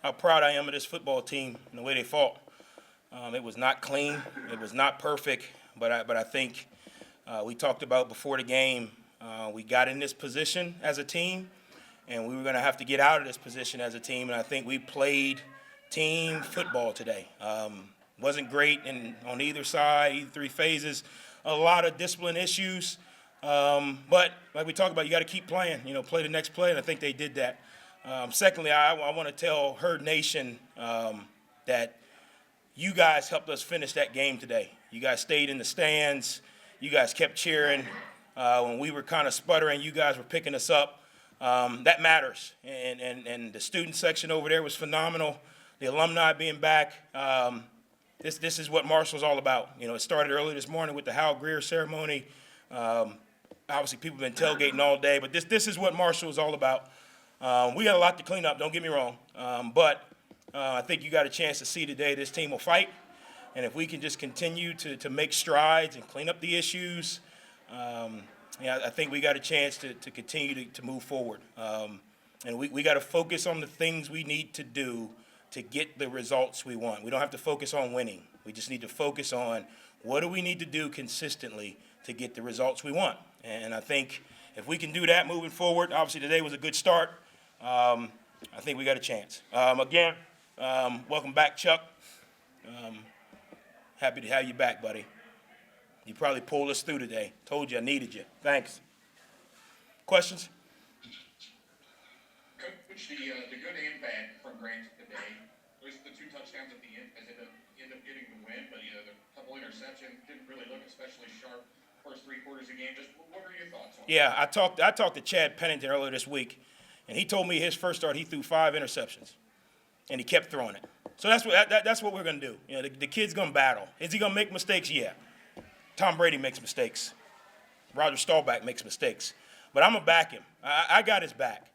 how proud I am of this football team and the way they fought. It was not clean. It was not perfect, but I think we talked about before the game, we got in this position as a team, and we were going to have to get out of this position as a team, and I think we played team football today. Wasn't great on either side, either three phases. A lot of discipline issues, but like we talked about, you got to keep playing, play the next play, and I think they did that. Secondly, I want to tell Herd Nation that you guys helped us finish that game today. You guys stayed in the stands. You guys kept cheering. When we were kind of sputtering, you guys were picking us up. That matters. And the student section over there was phenomenal. The alumni being back. This is what Marshall's all about. It started early this morning with the Hal Greer ceremony. Obviously, people have been tailgating all day, but this is what Marshall is all about. We got a lot to clean up, don't get me wrong. But I think you got a chance to see today this team will fight. And if we can just continue to make strides and clean up the issues, I think we got a chance to continue to move forward. And we got to focus on the things we need to do to get the results we want. We don't have to focus on winning. We just need to focus on what do we need to do consistently to get the results we want. And I think if we can do that moving forward, obviously today was a good start. I think we got a chance. Again, welcome back, Chuck. Happy to have you back, buddy. You probably pulled us through today. Told you I needed you. Thanks. Questions? Coach, the good and bad from Grant today, at least the 2 touchdowns at the end, as end up getting the win, but the couple interceptions didn't really look especially sharp first 3 quarters of the game. Just what are your thoughts on that? Yeah, I talked to Chad Pennington earlier this week, and he told me his first start he threw 5 interceptions, and he kept throwing it. So that's what we're going to do. The kid's going to battle. Is he going to make mistakes? Yeah. Tom Brady makes mistakes. Roger Staubach makes mistakes. But I'm going to back him. I got his back.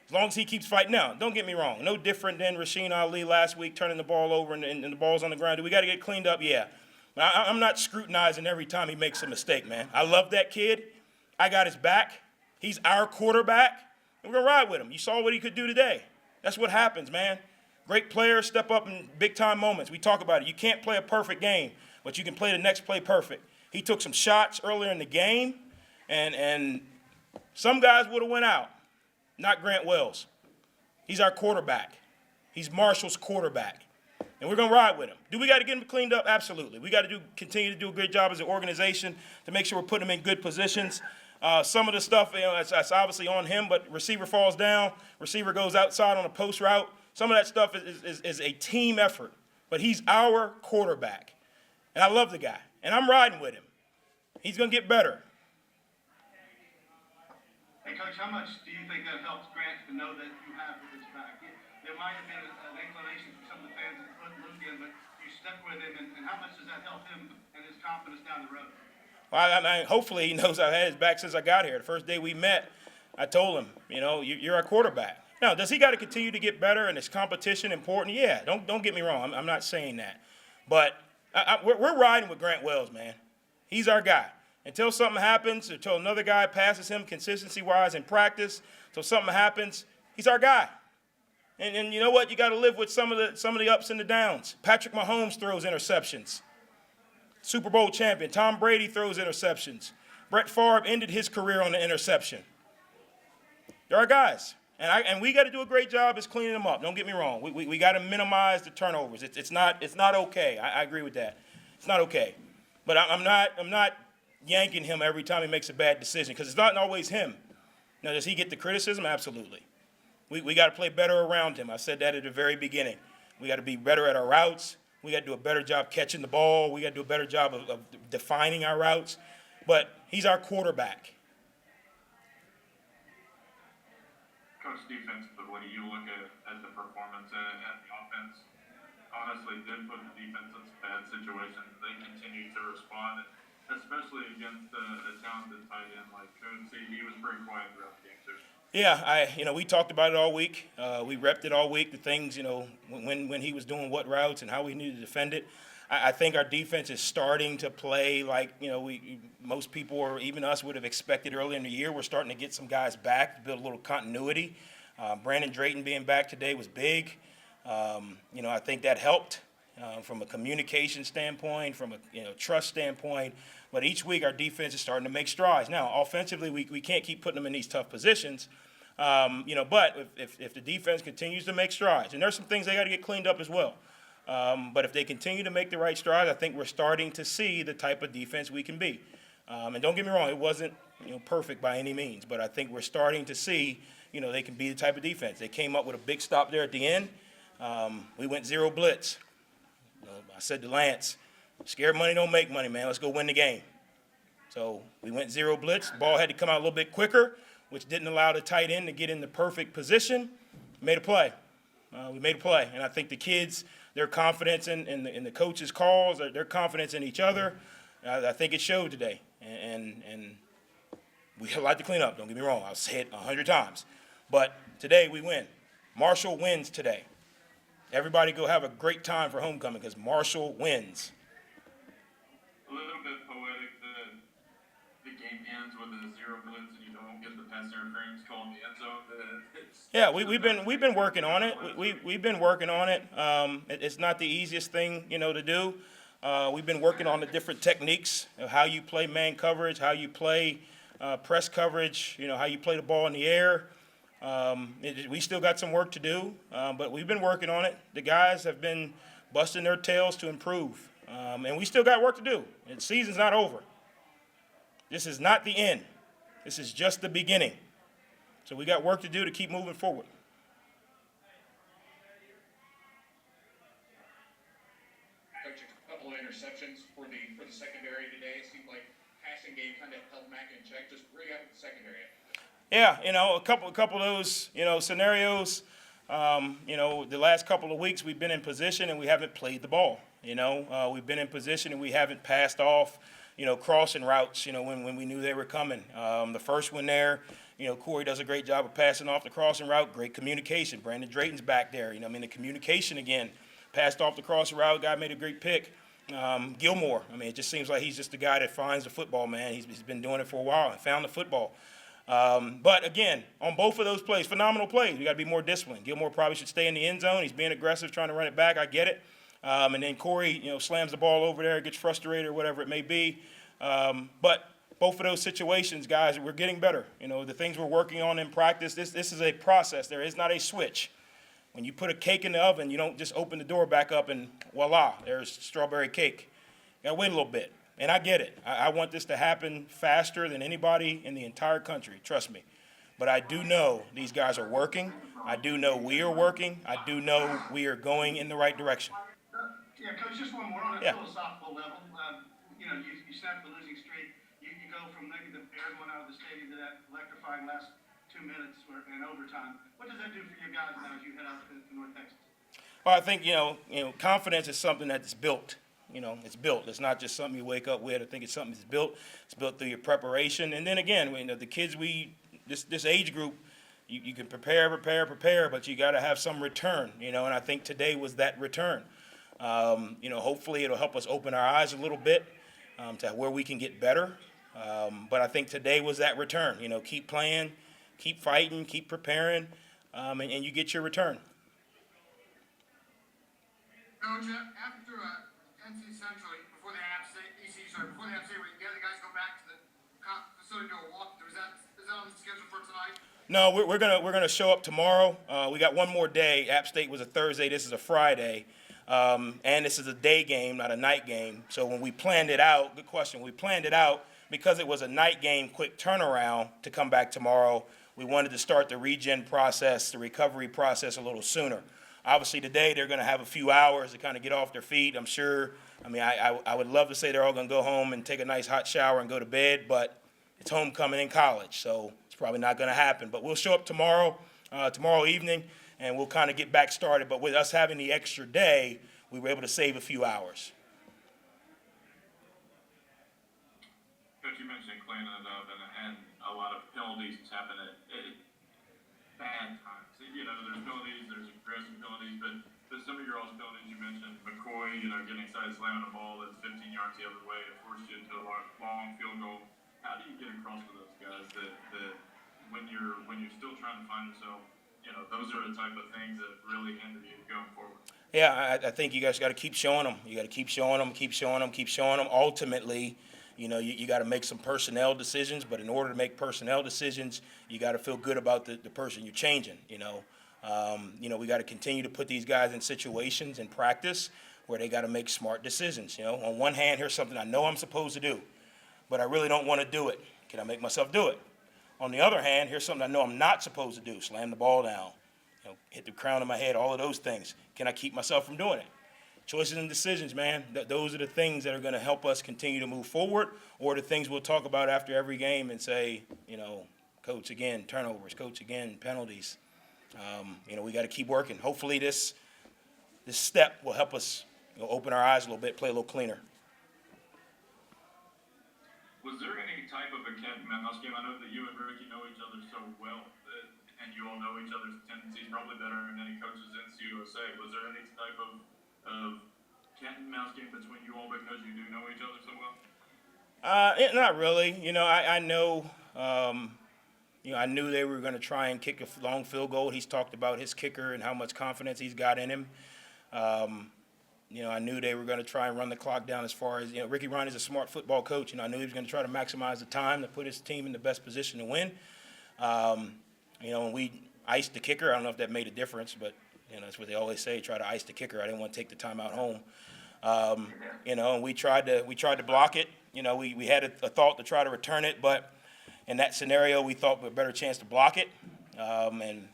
As long as he keeps fighting. Now, don't get me wrong. No different than Rasheen Ali last week turning the ball over and the ball's on the ground. Do we got to get cleaned up? Yeah. But I'm not scrutinizing every time he makes a mistake, man. I love that kid. I got his back. He's our quarterback. And we're going to ride with him. You saw what he could do today. That's what happens, man. Great players step up in big-time moments. We talk about it. You can't play a perfect game, but you can play the next play perfect. He took some shots earlier in the game, and some guys would have went out. Not Grant Wells. He's our quarterback. He's Marshall's quarterback. And we're going to ride with him. Do we got to get him cleaned up? Absolutely. We got to continue to do a great job as an organization to make sure we're putting him in good positions. Some of the stuff, that's obviously on him, but receiver falls down, receiver goes outside on a post route. Some of that stuff is a team effort, but he's our quarterback. And I love the guy, and I'm riding with him. He's going to get better. Hey, Coach, how much do you think that helps Grant to know that you have his back? There might have been an inclination for some of the fans to put Luke in, but you stuck with him, and how much does that help him and his confidence down the road? Well, hopefully he knows I've had his back since I got here. The first day we met, I told him, you're our quarterback. Now, does he got to continue to get better and is competition important? Yeah, don't get me wrong. I'm not saying that. But we're riding with Grant Wells, man. He's our guy. Until something happens, until another guy passes him consistency-wise in practice, until something happens, he's our guy. And you know what? You got to live with some of the ups and the downs. Patrick Mahomes throws interceptions. Super Bowl champion. Tom Brady throws interceptions. Brett Favre ended his career on an interception. They're our guys. And we got to do a great job as cleaning them up. Don't get me wrong. We got to minimize the turnovers. It's not okay. I agree with that. It's not okay. But I'm not yanking him every time he makes a bad decision because it's not always him. Now, does he get the criticism? Absolutely. We got to play better around him. I said that at the very beginning. We got to be better at our routes. We got to do a better job catching the ball. We got to do a better job of defining our routes. But he's our quarterback. Coach, defensively, what do you look at the performance and the offense? Honestly, did put the defense in some bad situations. They continue to respond, especially against a talented tight end like Coons. He was pretty quiet throughout the game too. Yeah, we talked about it all week. We repped it all week. The things, when he was doing what routes and how we needed to defend it. I think our defense is starting to play like most people or even us would have expected earlier in the year. We're starting to get some guys back to build a little continuity. Brandon Drayton being back today was big. I think that helped from a communication standpoint, from a trust standpoint. But each week our defense is starting to make strides. Now, offensively, we can't keep putting them in these tough positions. But if the defense continues to make strides, and there's some things they got to get cleaned up as well. But if they continue to make the right strides, I think we're starting to see the type of defense we can be. And don't get me wrong, it wasn't perfect by any means, but I think we're starting to see they can be the type of defense. They came up with a big stop there at the end. We went 0 blitz. I said to Lance, scared money don't make money, man. Let's go win the game. So we went 0 blitz. The ball had to come out a little bit quicker, which didn't allow the tight end to get in the perfect position. Made a play. We made a play. And I think the kids, their confidence in the coaches' calls, their confidence in each other, I think it showed today. And we have a lot to clean up, don't get me wrong. I'll say it 100 times. But today we win. Marshall wins today. Everybody go have a great time for homecoming because Marshall wins. A little bit poetic that the game ends with a 0 blitz and you don't get the pass interference call in the end zone. Yeah, we've been working on it. We've been working on it. It's not the easiest thing to do. We've been working on the different techniques of how you play man coverage, how you play press coverage, how you play the ball in the air. We still got some work to do, but we've been working on it. The guys have been busting their tails to improve, and we still got work to do. The season's not over. This is not the end. This is just the beginning. So we got work to do to keep moving forward. Coach, a couple of interceptions for the secondary today. It seemed like passing game kind of held Mac in check. Just where you at with the secondary? Yeah, a couple of those, scenarios. The last couple of weeks we've been in position and we haven't played the ball. We've been in position and we haven't passed off, crossing routes, when we knew they were coming. The first one there, Corey does a great job of passing off the crossing route. Great communication. Brandon Drayton's back there. The communication again. Passed off the crossing route. Guy made a great pick. Gilmore. It just seems like he's just the guy that finds the football, man. He's been doing it for a while and found the football. But again, on both of those plays, phenomenal plays. We got to be more disciplined. Gilmore probably should stay in the end zone. He's being aggressive, trying to run it back. I get it. And then Corey, slams the ball over there, gets frustrated or whatever it may be. But both of those situations, guys, we're getting better. The things we're working on in practice, this is a process. There is not a switch. When you put a cake in the oven, you don't just open the door back up and voila, there's strawberry cake. You got to wait a little bit. And I get it. I want this to happen faster than anybody in the entire country, trust me. But I do know these guys are working. I do know we are working. I do know we are going in the right direction. Yeah, Coach, just one more on a philosophical level. You snap the losing streak. You go from negative air going out of the stadium to that electrifying last 2 minutes in overtime. What does that do for you guys now as you head out to North Texas? Well, I think, confidence is something that's built. It's built. It's not just something you wake up with. I think it's something that's built. It's built through your preparation. And then again, the kids this age group, you can prepare, but you got to have some return, and I think today was that return. Hopefully it'll help us open our eyes a little bit to where we can get better. But I think today was that return. Keep playing, keep fighting, keep preparing, and you get your return. Coach, after NC Central, before the App State, before the App State, the other guys go back to the facility to do a walkthrough. Is that on the schedule for tonight? No, we're gonna show up tomorrow. We got one more day. App State was a Thursday. This is a Friday, and this is a day game, not a night game. So when we planned it out, good question. We planned it out because it was a night game, quick turnaround to come back tomorrow. We wanted to start the regen process, the recovery process a little sooner. Obviously today they're going to have a few hours to kind of get off their feet, I'm sure. I would love to say they're all going to go home and take a nice hot shower and go to bed, but it's homecoming in college, so it's probably not going to happen. But we'll show up tomorrow evening, and we'll kind of get back started. But with us having the extra day, we were able to save a few hours. Coach, you mentioned cleaning it up, and a lot of penalties happen at bad times. There's penalties, there's aggressive penalties, but some of your all's penalties you mentioned, McCoy, getting excited, slamming a ball that's 15 yards the other way, it forced you into a long field goal. How do you get across to those guys that when you're still trying to find yourself those are the type of things that really hinder you going forward. Yeah, I think you guys got to keep showing them. You got to keep showing them, keep showing them, keep showing them. Ultimately, you got to make some personnel decisions, but in order to make personnel decisions, you got to feel good about the person you're changing. We got to continue to put these guys in situations in practice where they got to make smart decisions. On one hand, here's something I know I'm supposed to do, but I really don't want to do it. Can I make myself do it? On the other hand, here's something I know I'm not supposed to do: slam the ball down, hit the crown of my head, all of those things. Can I keep myself from doing it? Choices and decisions, man. Those are the things that are going to help us continue to move forward, or the things we'll talk about after every game and say, coach again, turnovers, coach again, penalties. We got to keep working. Hopefully this step will help us open our eyes a little bit, play a little cleaner. Was there any type of a cat and mouse game? I know that you and Ricky know each other so well, and you all know each other's tendencies probably better than any coaches in CUSA. Was there any type of cat and mouse game between you all because you do know each other so well? Not really. I know. I knew they were going to try and kick a long field goal. He's talked about his kicker and how much confidence he's got in him. I knew they were going to try and run the clock down as far as, Ricky Ryan is a smart football coach. I knew he was going to try to maximize the time to put his team in the best position to win. When we iced the kicker, I don't know if that made a difference, but, that's what they always say, try to ice the kicker. I didn't want to take the time out home. And we tried to block it. We had a thought to try to return it, but in that scenario, we thought we had a better chance to block it, and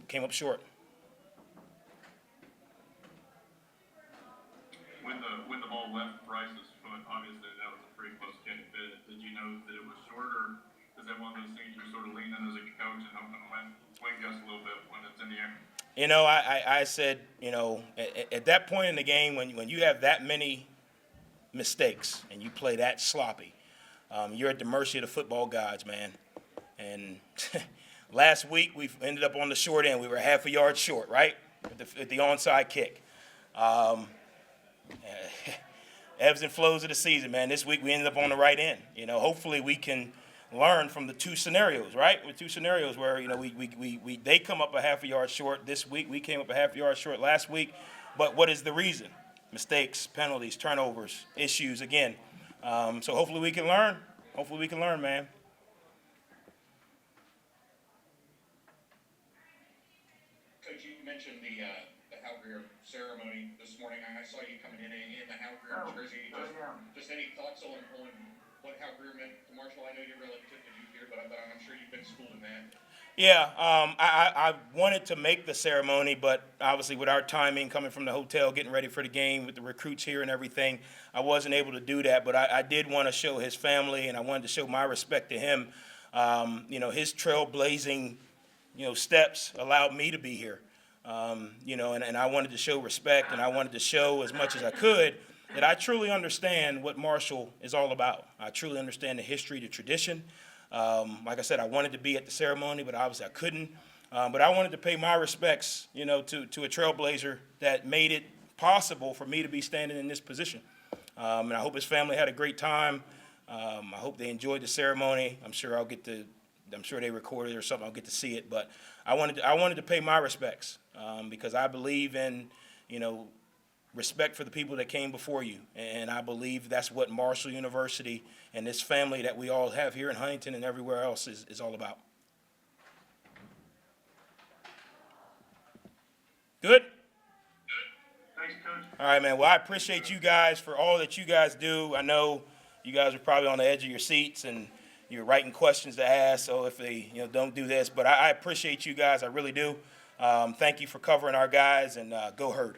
came up short. When the ball left Bryce's foot, obviously that was a pretty close kick. Did you know that it was short, or is that one of those things you're sort of leaning as a coach and hoping to wing just a little bit when it's in the air? I said, at that point in the game, when you have that many mistakes and you play that sloppy, you're at the mercy of the football gods, man. And last week we ended up on the short end. We were half a yard short, right, at the onside kick. Ebbs and flows of the season, man. This week we ended up on the right end. Hopefully we can learn from the two scenarios, right? With two scenarios where they come up a half a yard short this week. We came up a half a yard short last week. But what is the reason? Mistakes, penalties, turnovers, issues again. So hopefully we can learn. Hopefully we can learn, man. Coach, you mentioned the Hal Greer ceremony this morning. I saw you coming in the Hal Greer jersey. Just any thoughts on what Hal Greer meant to Marshall? I know you're relatively new here, but I'm sure you've been schooled in that. Yeah, I wanted to make the ceremony, but obviously with our timing coming from the hotel, getting ready for the game with the recruits here and everything, I wasn't able to do that. But I did want to show his family, and I wanted to show my respect to him. His trailblazing, steps allowed me to be here. And I wanted to show respect, and I wanted to show as much as I could that I truly understand what Marshall is all about. I truly understand the history, the tradition. Like I said, I wanted to be at the ceremony, but obviously I couldn't. But I wanted to pay my respects, to a trailblazer that made it possible for me to be standing in this position. And I hope his family had a great time. I hope they enjoyed the ceremony. I'm sure they recorded it or something. I'll get to see it. But I wanted to pay my respects because I believe in, respect for the people that came before you. And I believe that's what Marshall University and this family that we all have here in Huntington and everywhere else is all about. Good? Thanks, Coach. All right, man. Well, I appreciate you guys for all that you guys do. I know you guys are probably on the edge of your seats and you're writing questions to ask, so if they don't do this. But I appreciate you guys. I really do. Thank you for covering our guys, and go Herd.